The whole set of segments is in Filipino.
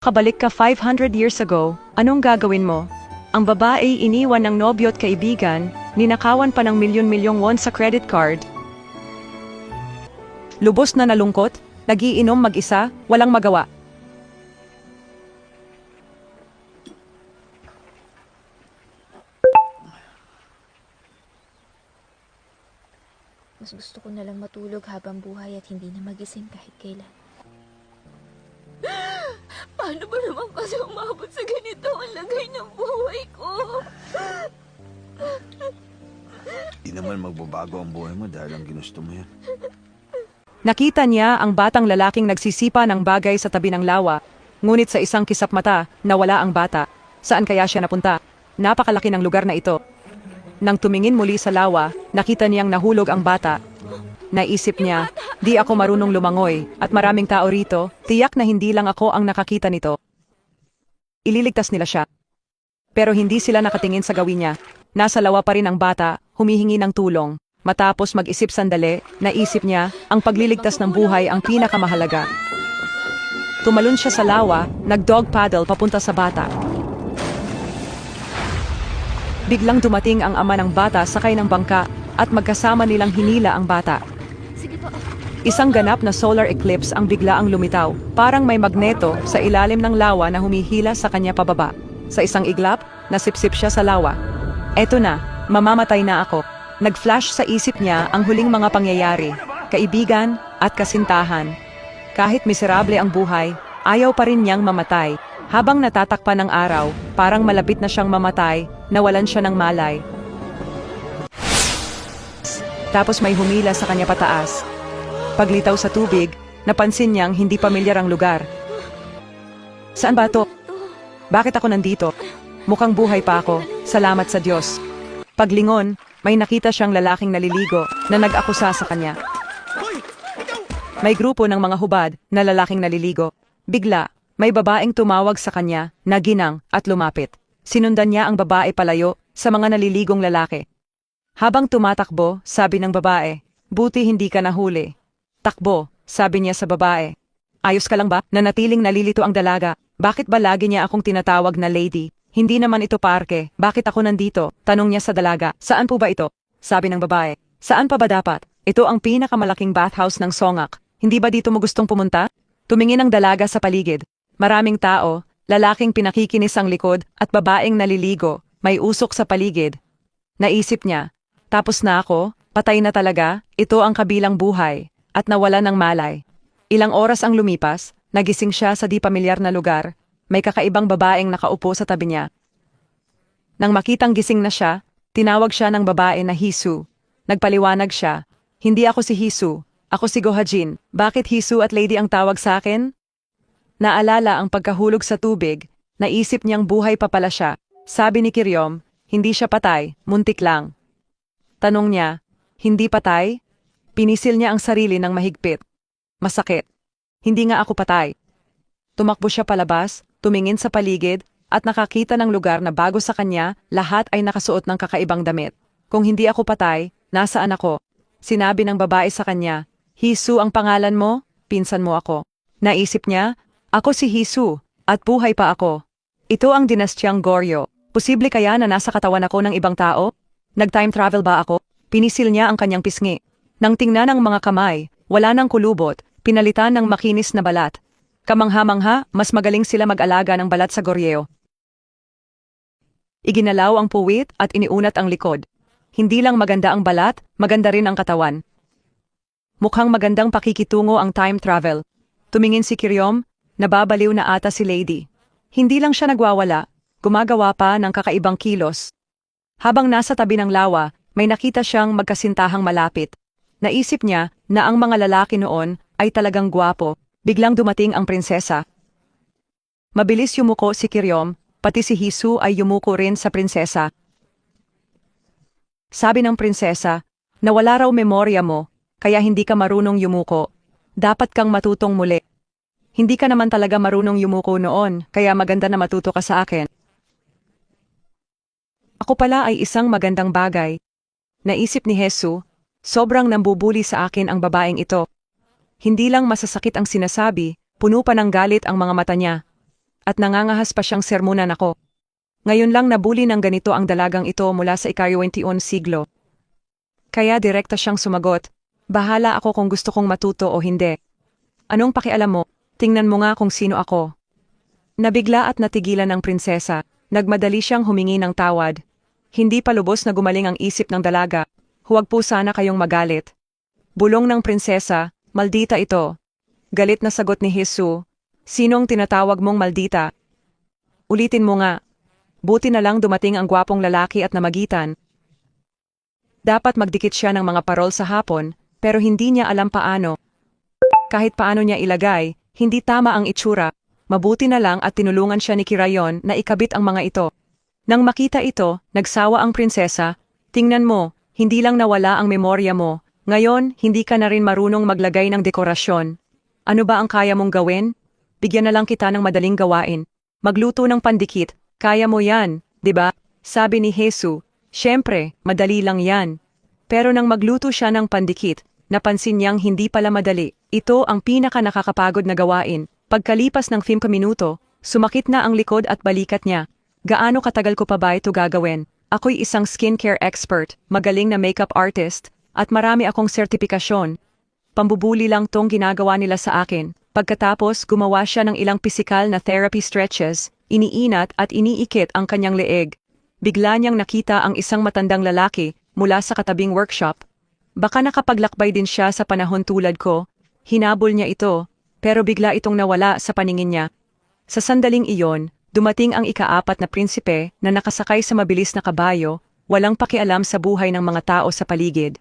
Kabalik ka 500 years ago, anong gagawin mo? Ang babae iniwan ng nobyo at kaibigan, ninakawan pa ng milyon-milyong won sa credit card. Lubos na nalungkot, nagiinom mag-isa, walang magawa. Mas gusto ko nalang matulog habang buhay at hindi na magising kahit kailan. Paano ba naman kasi umabot sa ganito ang lagay ng buhay ko? Di naman magbabago ang buhay mo dahil ang ginusto mo yan. Nakita niya ang batang lalaking nagsisipa ng bagay sa tabi ng lawa, ngunit sa isang kisap mata, nawala ang bata. Saan kaya siya napunta? Napakalaki ng lugar na ito. Nang tumingin muli sa lawa, nakita niyang nahulog ang bata. Naisip niya, di ako marunong lumangoy, at maraming tao rito, tiyak na hindi lang ako ang nakakita nito. Ililigtas nila siya. Pero hindi sila nakatingin sa gawin niya. Nasa lawa pa rin ang bata, humihingi ng tulong. Matapos mag-isip sandali, naisip niya, ang pagliligtas ng buhay ang pinakamahalaga. Tumalon siya sa lawa, nag-dog paddle papunta sa bata. Biglang dumating ang ama ng bata sakay ng bangka, at magkasama nilang hinila ang bata. Sige po. Isang ganap na solar eclipse ang biglaang lumitaw, parang may magneto sa ilalim ng lawa na humihila sa kanya pababa. Sa isang iglap, nasipsip siya sa lawa. Eto na, mamamatay na ako. Nag-flash sa isip niya ang huling mga pangyayari, kaibigan at kasintahan. Kahit miserable ang buhay, ayaw pa rin niyang mamatay. Habang natatakpan ng araw, parang malapit na siyang mamatay, nawalan siya ng malay. Tapos may humila sa kanya pataas. Paglitaw sa tubig, napansin niyang hindi pamilyar ang lugar. Saan ba to? Bakit ako nandito? Mukhang buhay pa ako, salamat sa Diyos. Paglingon, may nakita siyang lalaking naliligo na nag-akusa sa kanya. May grupo ng mga hubad na lalaking naliligo. Bigla, may babaeng tumawag sa kanya, naginang at lumapit. Sinundan niya ang babae palayo sa mga naliligong lalaki. Habang tumatakbo, sabi ng babae, buti hindi ka nahuli. Takbo, sabi niya sa babae. Ayos ka lang ba? Nanatiling nalilito ang dalaga. Bakit ba lagi niya akong tinatawag na lady? Hindi naman ito parke. Bakit ako nandito? Tanong niya sa dalaga. Saan po ba ito? Sabi ng babae. Saan pa ba dapat? Ito ang pinakamalaking bathhouse ng Songak. Hindi ba dito mo gustong pumunta? Tumingin ang dalaga sa paligid. Maraming tao, lalaking pinakikinis ang likod at babaeng naliligo, may usok sa paligid. Naisip niya, tapos na ako, patay na talaga, ito ang kabilang buhay, at nawala ng malay. Ilang oras ang lumipas, nagising siya sa di pamilyar na lugar, may kakaibang babaeng nakaupo sa tabi niya. Nang makitang gising na siya, tinawag siya ng babae na Hisu. Nagpaliwanag siya, hindi ako si Hisu, ako si Gohajin. Bakit Hisu at lady ang tawag sa akin? Naalala ang pagkahulog sa tubig, naisip niyang buhay pa pala siya. Sabi ni Kiryom, hindi siya patay, muntik lang. Tanong niya, hindi patay? Pinisil niya ang sarili ng mahigpit. Masakit. Hindi nga ako patay. Tumakbo siya palabas, tumingin sa paligid, at nakakita ng lugar na bago sa kanya, lahat ay nakasuot ng kakaibang damit. Kung hindi ako patay, nasaan ako? Sinabi ng babae sa kanya, Hisu ang pangalan mo, pinsan mo ako. Naisip niya, ako si Hisu, at buhay pa ako. Ito ang dinastyang Goryo. Posible kaya na nasa katawan ako ng ibang tao? Nag-time travel ba ako? Pinisil niya ang kanyang pisngi. Nang tingnan ang mga kamay, wala nang kulubot, pinalitan ng makinis na balat. Kamangha-mangha, mas magaling sila mag-alaga ng balat sa Goryeo. Iginalaw ang puwit at iniunat ang likod. Hindi lang maganda ang balat, maganda rin ang katawan. Mukhang magandang pakikitungo ang time travel. Tumingin si Kiryom, nababaliw na ata si Lady. Hindi lang siya nagwawala, gumagawa pa ng kakaibang kilos. Habang nasa tabi ng lawa, may nakita siyang magkasintahang malapit. Naisip niya na ang mga lalaki noon ay talagang gwapo. Biglang dumating ang prinsesa. Mabilis yumuko si Kiryom, pati si Hisu ay yumuko rin sa prinsesa. Sabi ng prinsesa, nawala raw memorya mo, kaya hindi ka marunong yumuko. Dapat kang matutong muli. Hindi ka naman talaga marunong yumuko noon, kaya maganda na matuto ka sa akin. Ako pala ay isang magandang bagay. Naisip ni Hisu, sobrang nambubuli sa akin ang babaeng ito. Hindi lang masasakit ang sinasabi, puno pa ng galit ang mga mata niya. at nangangahas pa siyang sermonan ako. Ngayon lang nabuli ng ganito ang dalagang ito mula sa ika-21 siglo. Kaya direkta siyang sumagot, bahala ako kung gusto kong matuto o hindi. Anong pakialam mo? Tingnan mo nga kung sino ako. Nabigla at natigilan ng prinsesa, nagmadali siyang humingi ng tawad. Hindi pa lubos na gumaling ang isip ng dalaga, huwag po sana kayong magalit. Bulong ng prinsesa, maldita ito. Galit na sagot ni Jesus, sinong tinatawag mong maldita? Ulitin mo nga. Buti na lang dumating ang gwapong lalaki at namagitan. Dapat magdikit siya ng mga parol sa hapon, pero hindi niya alam paano. Kahit paano niya ilagay, hindi tama ang itsura. Mabuti na lang at tinulungan siya ni Kirayon na ikabit ang mga ito. Nang makita ito, nagsawa ang prinsesa, tingnan mo, hindi lang nawala ang memorya mo, ngayon hindi ka na rin marunong maglagay ng dekorasyon. Ano ba ang kaya mong gawin? Bigyan na lang kita ng madaling gawain. Magluto ng pandikit, kaya mo yan, 'di ba? Sabi ni Jesus, syempre, madali lang yan. Pero nang magluto siya ng pandikit, napansin niyang hindi pala madali. Ito ang pinaka nakakapagod na gawain. Pagkalipas ng 5 minuto, sumakit na ang likod at balikat niya. Gaano katagal ko pa ba ito gagawin? Ako'y isang skincare expert, magaling na makeup artist, at marami akong sertipikasyon. Pambubuli lang tong ginagawa nila sa akin. Pagkatapos, gumawa siya ng ilang pisikal na therapy stretches, iniinat at iniikit ang kanyang leeg. Bigla niyang nakita ang isang matandang lalaki mula sa katabing workshop. Baka nakapaglakbay din siya sa panahon tulad ko. Hinabol niya ito, pero bigla itong nawala sa paningin niya. Sa sandaling iyon, dumating ang ika-4 na prinsipe na nakasakay sa mabilis na kabayo, walang pakialam sa buhay ng mga tao sa paligid.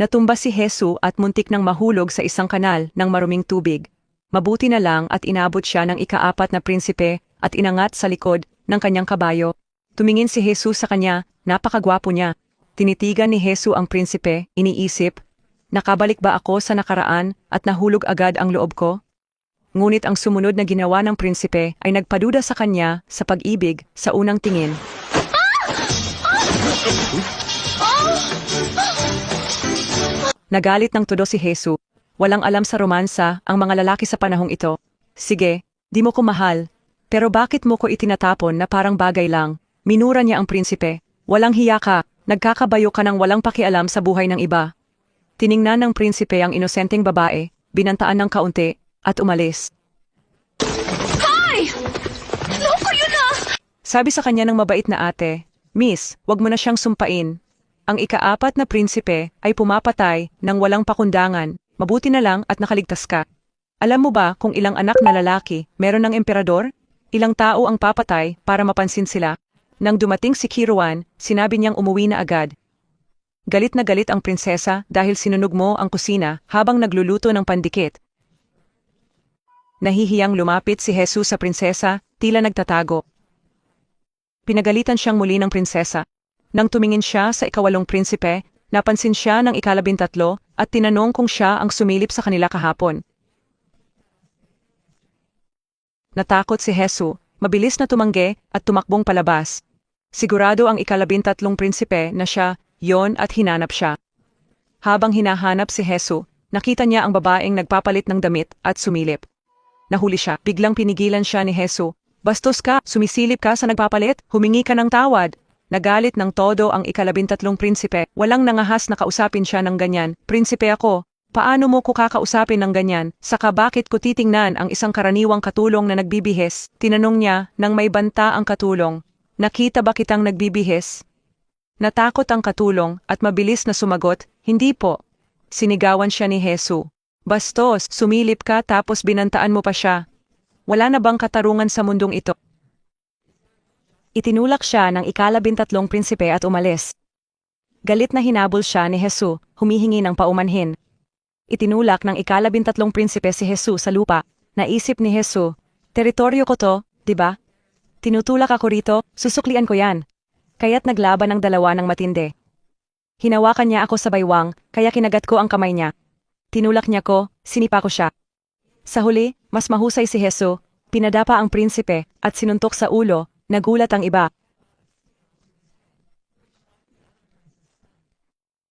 Natumba si Jesus at muntik nang mahulog sa isang kanal ng maruming tubig. Mabuti na lang at inabot siya ng ika-4 na prinsipe at inangat sa likod ng kanyang kabayo. Tumingin si Jesus sa kanya, napakagwapo niya. Tinitigan ni Jesus ang prinsipe, iniisip, nakabalik ba ako sa nakaraan at nahulog agad ang loob ko? Ngunit ang sumunod na ginawa ng prinsipe ay nagpaduda sa kanya sa pag-ibig sa unang tingin. Nagalit ng todo si Jesus. Walang alam sa romansa ang mga lalaki sa panahong ito. Sige, di mo ko mahal. Pero bakit mo ko itinatapon na parang bagay lang? Minura niya ang prinsipe. Walang hiya ka, nagkakabayo ka ng walang pakialam sa buhay ng iba. Tiningnan ng prinsipe ang inosenteng babae, binantaan ng kaunti, at umalis. Ay! Loko yun na! Sabi sa kanya ng mabait na ate, Miss, wag mo na siyang sumpain. Ang ika-4 na prinsipe ay pumapatay ng walang pakundangan. Mabuti na lang at nakaligtas ka. Alam mo ba kung ilang anak na lalaki meron ng emperador? Ilang tao ang papatay para mapansin sila? Nang dumating si Kirayon, sinabi niyang umuwi na agad. Galit na galit ang prinsesa dahil sinunog mo ang kusina habang nagluluto ng pandikit. Nahihiyang lumapit si Jesus sa prinsesa, tila nagtatago. Pinagalitan siyang muli ng prinsesa. Nang tumingin siya sa ika-8 prinsipe, napansin siya ng ika-13 at tinanong kung siya ang sumilip sa kanila kahapon. Natakot si Jesus, mabilis na tumanggi at tumakbong palabas. Sigurado ang ika-13 prinsipe na siya, yon at hinanap siya. Habang hinahanap si Jesus, nakita niya ang babaeng nagpapalit ng damit at sumilip. Nahuli siya, biglang pinigilan siya ni Jesus. Bastos ka, sumisilip ka sa nagpapalit, humingi ka ng tawad. Nagalit ng todo ang ika-13 prinsipe, walang nangahas na kausapin siya ng ganyan. Prinsipe ako, paano mo ko kakausapin ng ganyan? Saka bakit ko titingnan ang isang karaniwang katulong na nagbibihis? Tinanong niya nang may banta ang katulong. Nakita ba kitang nagbibihis? Natakot ang katulong at mabilis na sumagot, hindi po. Sinigawan siya ni Jesus. Bastos, sumilip ka tapos binantaan mo pa siya. Wala na bang katarungan sa mundong ito? Itinulak siya ng ika-13 prinsipe at umalis. Galit na hinabol siya ni Jesus, humihingi ng paumanhin. Itinulak ng ika-13 prinsipe si Jesus sa lupa. Naisip ni Jesus, teritoryo ko to, di ba? Tinutulak ako rito, susuklian ko yan. Kaya't naglaban ng dalawa ng matindi. Hinawakan niya ako sa baywang, kaya kinagat ko ang kamay niya. Tinulak niya ko, sinipa ko siya. Sa huli, mas mahusay si Jesus, pinadapa ang prinsipe at sinuntok sa ulo. Nagulat ang iba.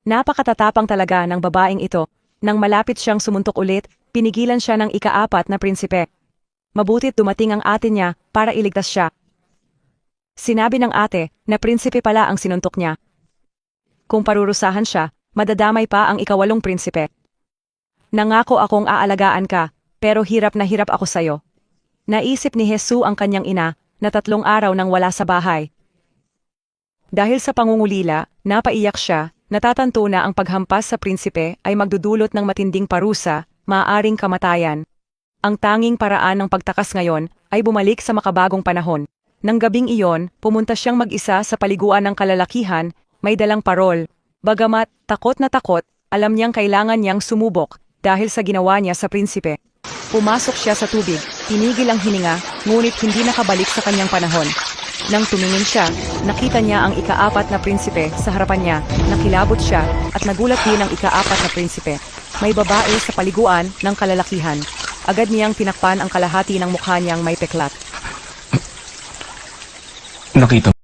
Napakatatapang talaga ng babaeng ito. Nang malapit siyang sumuntok ulit, pinigilan siya ng ika-4 na prinsipe. Mabutit dumating ang ate niya para iligtas siya. Sinabi ng ate na prinsipe pala ang sinuntok niya. Kung parurusahan siya, madadamay pa ang ikawalong prinsipe. Nangako akong aalagaan ka, pero hirap na hirap ako sayo. Naisip ni Jesus ang kanyang ina na 3 araw nang wala sa bahay. Dahil sa pangungulila, napaiyak siya, natatanto na ang paghampas sa prinsipe ay magdudulot ng matinding parusa, maaaring kamatayan. Ang tanging paraan ng pagtakas ngayon ay bumalik sa makabagong panahon. Nang gabing iyon, pumunta siyang mag-isa sa paliguan ng kalalakihan, may dalang parol. Bagamat takot na takot, alam niyang kailangan niyang sumubok dahil sa ginawa niya sa prinsipe. Pumasok siya sa tubig, tinigil ang hininga, ngunit hindi nakabalik sa kanyang panahon. Nang tumingin siya, nakita niya ang ika-4 na prinsipe sa harapan niya, nakilabot siya at nagulat din ang ika-4 na prinsipe. May babae sa paliguan ng kalalakihan. Agad niyang tinakpan ang kalahati ng mukha niyang may peklat. Nakita